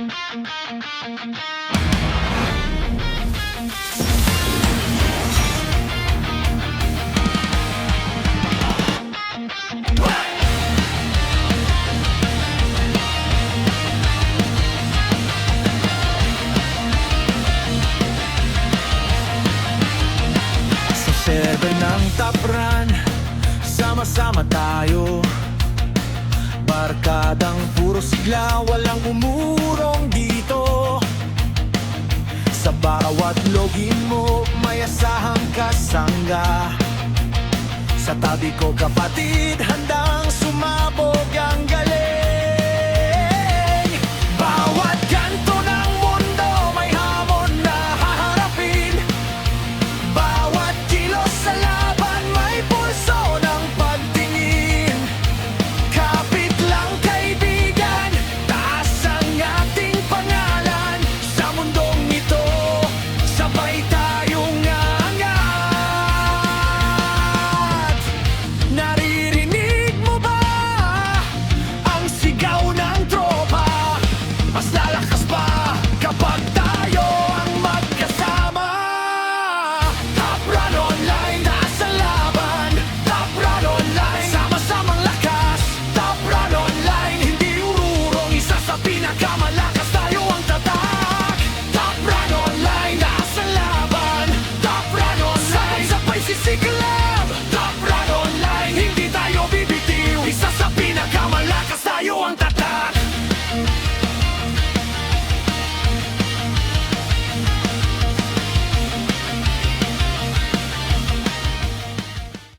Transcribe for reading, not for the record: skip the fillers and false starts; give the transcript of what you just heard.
Sa 7 ng Top Run, sama-sama tayo. Barkadang puro sigla, walang umurong dito. Sa bawat login mo, may asahang kasangga. Sa tabi ko kapatid, handang sumabog ang